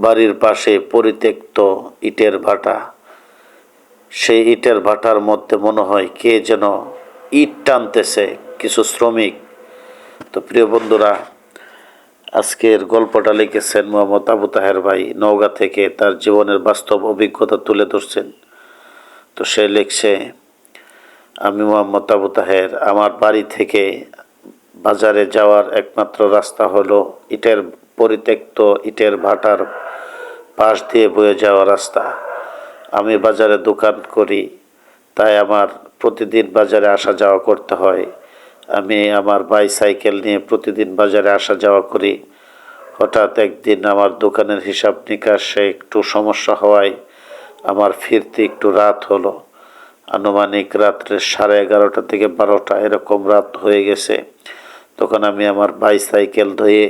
বাড়ির পাশে পরিত্যক্ত ইটের ভাটা। সেই ইটের ভাটার মধ্যে মনে হয় কে যেন ইট টানতেছে, কিছু শ্রমিক। তো প্রিয় বন্ধুরা, আজকের গল্পটা লিখেছেন মোহাম্মদ আবু তাহের ভাই, নওগাঁ থেকে তার জীবনের বাস্তব অভিজ্ঞতা তুলে ধরছেন। তো সে লিখছে, আমি মোহাম্মদ আবু তাহের, আমার বাড়ি থেকে বাজারে যাওয়ার একমাত্র রাস্তা হলো পরিত্যক্ত ইটের ভাটার পাশ দিয়ে বয়ে যাওয়া রাস্তা। আমি বাজারে দোকান করি, তাই আমার প্রতিদিন বাজারে আসা যাওয়া করতে হয়। আমি আমার বাইসাইকেল নিয়ে প্রতিদিন বাজারে আসা যাওয়া করি। হঠাৎ একদিন আমার দোকানের হিসাব নিকাশে একটু সমস্যা হওয়ায় আমার ফিরতে একটু রাত হলো। আনুমানিক রাত্রে 11:30 থেকে 12টা এরকম রাত হয়ে গেছে। তখন আমি আমার বাইসাইকেল ধুয়ে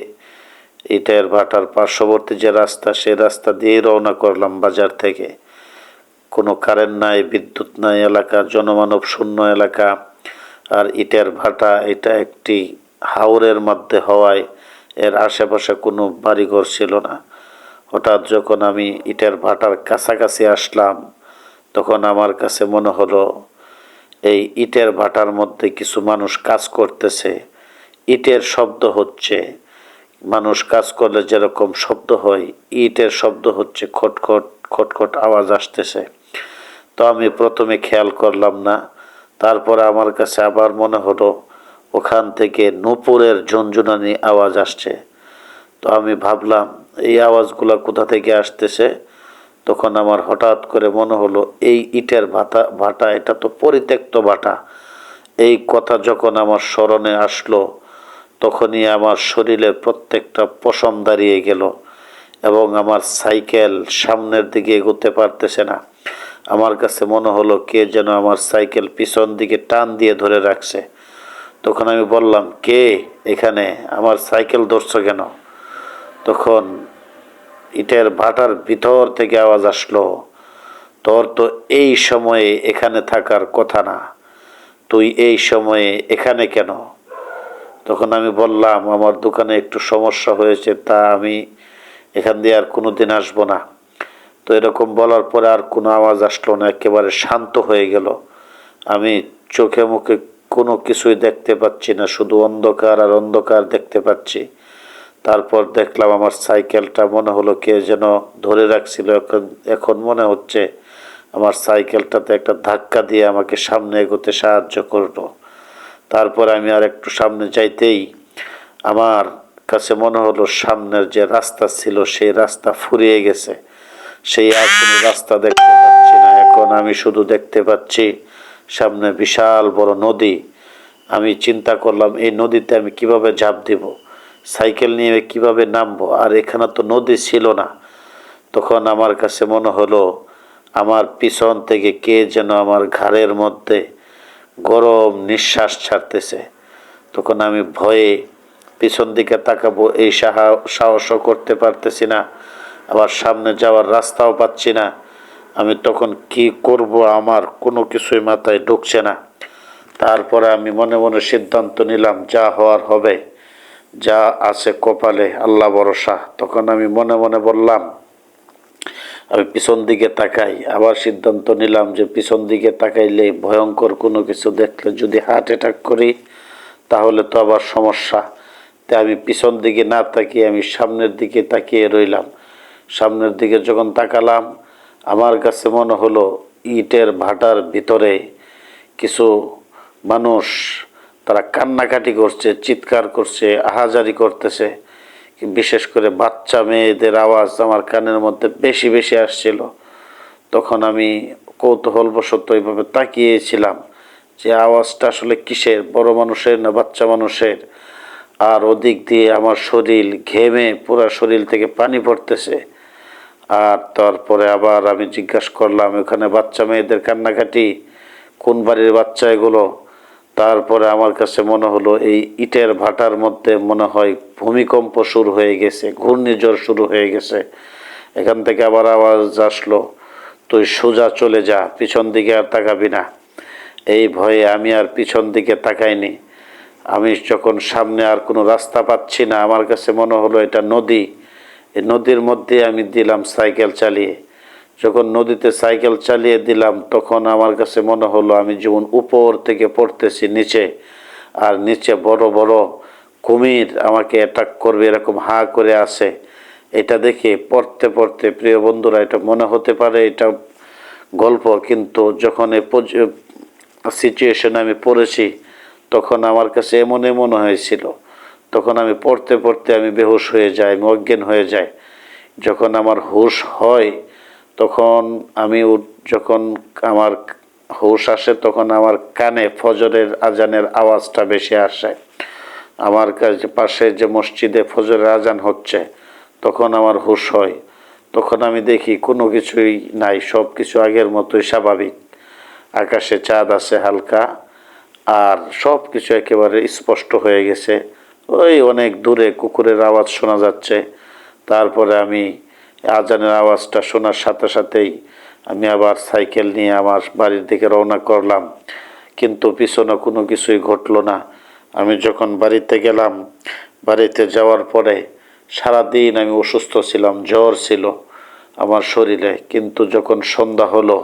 ইটের ভাটার পার্শ্ববর্তী যে রাস্তা, সেই রাস্তা দিয়েই রওনা করলাম বাজার থেকে। কোনো কারেন্ট নাই, বিদ্যুৎ নাই, এলাকা জনমানব শূন্য এলাকা। আর ইটের ভাটা এটা একটি হাওরের মধ্যে হওয়ায় এর আশেপাশে কোনো বাড়িঘর ছিল না। হঠাৎ যখন আমি ইটের ভাটার কাছাকাছি আসলাম, তখন আমার কাছে মনে হলো এই ইটের ভাটার মধ্যে কিছু মানুষ কাজ করতেছে। ইটের শব্দ হচ্ছে, মানুষ কাজ করলে যেরকম শব্দ হয়, ইটের শব্দ হচ্ছে, খটখট খটখট আওয়াজ আসতেছে। তো আমি প্রথমে খেয়াল করলাম না, তারপরে আমার কাছে আবার মনে হলো ওখান থেকে নূপুরের ঝনঝনানি আওয়াজ আসছে। তো আমি ভাবলাম এই আওয়াজগুলো কোথা থেকে আসতেছে। তখন আমার হঠাৎ করে মনে হলো এই ইটের ভাটা এটা তো পরিত্যক্ত ভাটা। এই কথা যখন আমার স্মরণে আসলো, তখনই আমার শরীরের প্রত্যেকটা পশম দাঁড়িয়ে গেল এবং আমার সাইকেল সামনের দিকে এগোতে পারতেছে না। আমার কাছে মনে হলো কে যেন আমার সাইকেল পিছন দিকে টান দিয়ে ধরে রাখছে। তখন আমি বললাম, কে এখানে, আমার সাইকেল ধরছো কেন? তখন ইটের ভাটার ভিতর থেকে আওয়াজ আসলো, তোর তো এই সময়ে এখানে থাকার কথা না, তুই এই সময়ে এখানে কেন? তখন আমি বললাম, আমার দোকানে একটু সমস্যা হয়েছে, তা আমি এখান দিয়ে আর কোনোদিন আসবো না। তো এরকম বলার পরে আর কোনো আওয়াজ আসলো না, একেবারে শান্ত হয়ে গেল। আমি চোখে মুখে কোনো কিছুই দেখতে পাচ্ছি না, শুধু অন্ধকার আর অন্ধকার দেখতে পাচ্ছি। তারপর দেখলাম আমার সাইকেলটা মনে হলো কে যেন ধরে রাখছিল। এখন মনে হচ্ছে আমার সাইকেলটাতে একটা ধাক্কা দিয়ে আমাকে সামনে এগোতে সাহায্য করলো। তারপর আমি আর একটু সামনে যাইতেই আমার কাছে মনে হলো সামনের যে রাস্তা ছিল সেই রাস্তা ফুরিয়ে গেছে। সেই আর কোনো রাস্তা দেখতে পাচ্ছি না। এখন আমি শুধু দেখতে পাচ্ছি সামনে বিশাল বড় নদী। আমি চিন্তা করলাম এই নদীতে আমি কিভাবে ঝাঁপ দিব, সাইকেল নিয়ে কিভাবে নামবো, আর এখানে তো নদী ছিল না। তখন আমার কাছে মনে হলো আমার পিছন থেকে কে যেন আমার ঘাড়ের মধ্যে গরম নিঃশ্বাস ছাড়তেছে। তখন আমি ভয়ে পিছন দিকে তাকাবো এই সাহসও করতে পারতেছি না, আবার সামনে যাওয়ার রাস্তাও পাচ্ছি না। আমি তখন কি করব আমার কোনো কিছুই মাথায় ঢুকছে না। তারপরে আমি মনে মনে সিদ্ধান্ত নিলাম, যা হওয়ার হবে, যা আছে কপালে আল্লাহ ভরসা। তখন আমি মনে মনে বললাম, আমি পিছন দিকে তাকাই। আবার সিদ্ধান্ত নিলাম যে পিছন দিকে তাকাইলে ভয়ঙ্কর কোনো কিছু দেখলে যদি হার্ট অ্যাটাক করি তাহলে তো আবার সমস্যা। তাই আমি পিছন দিকে না তাকিয়ে আমি সামনের দিকে তাকিয়ে রইলাম। সামনের দিকে যখন তাকালাম, আমার কাছে মনে হলো ইটের ভাটার ভিতরে কিছু মানুষ, তারা কান্নাকাটি করছে, চিৎকার করছে, আহাজারি করতেছে। বিশেষ করে বাচ্চা মেয়েদের আওয়াজ আমার কানের মধ্যে বেশি বেশি আসছিল। তখন আমি কৌতূহলবশত এইভাবে তাকিয়েছিলাম যে আওয়াজটা আসলে কিসের, বড় মানুষের না বাচ্চা মানুষের। আর ওদিক দিয়ে আমার শরীর ঘেমে পুরা শরীর থেকে পানি পড়তেছে। আর তারপরে আবার আমি জিজ্ঞাসা করলাম, ওখানে বাচ্চা মেয়েদের কান্নাকাটি, কোন বাড়ির বাচ্চা এগুলো? তারপরে আমার কাছে মনে হলো এই ইটের ভাটার মধ্যে মনে হয় ভূমিকম্প শুরু হয়ে গেছে, ঘূর্ণিঝড় শুরু হয়ে গেছে। এখান থেকে আবার আওয়াজ আসলো, তুই সোজা চলে যা, পিছন দিকে আর তাকাবি না। এই ভয়ে আমি আর পিছন দিকে তাকাইনি। আমি যখন সামনে আর কোনো রাস্তা পাচ্ছি না, আমার কাছে মনে হলো এটা নদী, এই নদীর মধ্যে আমি দিলাম সাইকেল চালিয়ে। যখন নদীতে সাইকেল চালিয়ে দিলাম তখন আমার কাছে মনে হলো আমি যেমন উপর থেকে পড়তেছি নিচে, আর নিচে বড় বড় কুমির আমাকে অ্যাটাক করবে এরকম হা করে আসে। এটা দেখে পড়তে পড়তে প্রিয় বন্ধুরা, এটা মনে হতে পারে এটা গল্প, কিন্তু যখন এই সিচুয়েশনে আমি পড়েছি তখন আমার কাছে এমনই মনে হয়েছিল। তখন আমি পড়তে পড়তে আমি বেহুশ হয়ে যাই, আমি অজ্ঞান হয়ে যাই। যখন আমার হুঁশ হয় তখন যখন আমার হুঁশ আসে তখন আমার কানে ফজরের আজানের আওয়াজটা বেশি আসে। আমার কাছে পাশে যে মসজিদে ফজরের আজান হচ্ছে তখন আমার হুঁশ হয়। তখন আমি দেখি কোনো কিছুই নাই, সব কিছু আগের মতোই স্বাভাবিক। আকাশে চাঁদ আছে হালকা, আর সব কিছু একেবারে স্পষ্ট হয়ে গেছে। ওই অনেক দূরে কুকুরের আওয়াজ শোনা যাচ্ছে। তারপরে আমি আজানের আওয়াজটা শোনার সাথে সাথেই আমি আবার সাইকেল নিয়ে আমার বাড়ির দিকে রওনা করলাম, কিন্তু পিছনে কোনো কিছুই ঘটলো না। আমি যখন বাড়িতে গেলাম, বাড়িতে যাওয়ার পরে সারাদিন আমি অসুস্থ ছিলাম, জ্বর ছিল আমার শরীরে। কিন্তু যখন সন্ধ্যা হলো,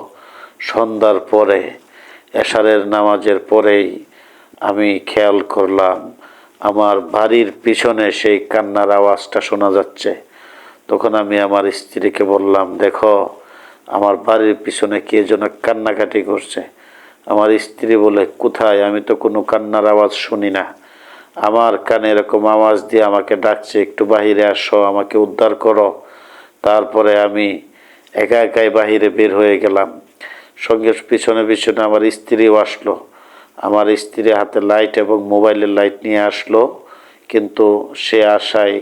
সন্ধ্যার পরে এশারের নামাজের পরেই আমি খেয়াল করলাম আমার বাড়ির পিছনে সেই কান্নার আওয়াজটা শোনা যাচ্ছে। তখন আমি আমার স্ত্রীকে বললাম, দেখো আমার বাড়ির পিছনে কে যেন কান্নাকাটি করছে। আমার স্ত্রী বলে, কোথায়? আমি তো কোনো কান্নার আওয়াজ শুনি না। আমার কানে এরকম আওয়াজ দিয়ে আমাকে ডাকছে, একটু বাহিরে আসো, আমাকে উদ্ধার করো। তারপরে আমি একা একাই বাহিরে বের হয়ে গেলাম। সঙ্গে পিছনে পিছনে আমার স্ত্রীও আসলো। আমার স্ত্রী হাতে লাইট এবং মোবাইলের লাইট নিয়ে আসলো, কিন্তু সে আশায়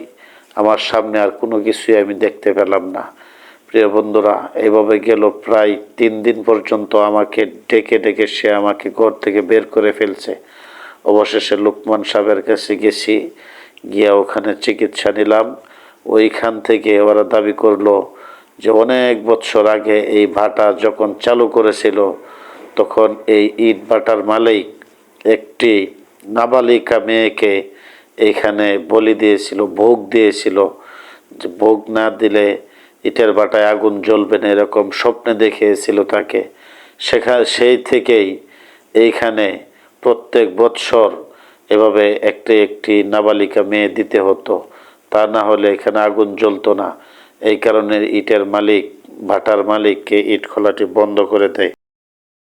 আমার সামনে আর কোনো কিছুই আমি দেখতে পেলাম না। প্রিয় বন্ধুরা, এইভাবে গেল প্রায় 3 দিন পর্যন্ত। আমাকে ডেকে ডেকে সে আমাকে ঘর থেকে বের করে ফেলছে। অবশেষে লোকমান সাহেবের কাছে গেছি, গিয়ে ওখানে চিকিৎসা নিলাম। ওইখান থেকে ওরা দাবি করলো যে অনেক বছর আগে এই ভাটা যখন চালু করেছিল তখন এই ইট ভাটার মালিক একটি নাবালিকা মেয়েকে এইখানে বলি দিয়েছিল, ভোগ দিয়েছিল, যে ভোগ না দিলে ইটের ভাটায় আগুন জ্বলবে না, এরকম স্বপ্নে দেখিয়েছিল তাকে। সেই থেকেই এইখানে প্রত্যেক বৎসর এভাবে একটি একটি নাবালিকা মেয়ে দিতে হতো, তা না হলে এখানে আগুন জ্বলতো না। এই কারণে ইটের মালিক, ভাটার মালিককে ইট খোলাটি বন্ধ করে দেয়।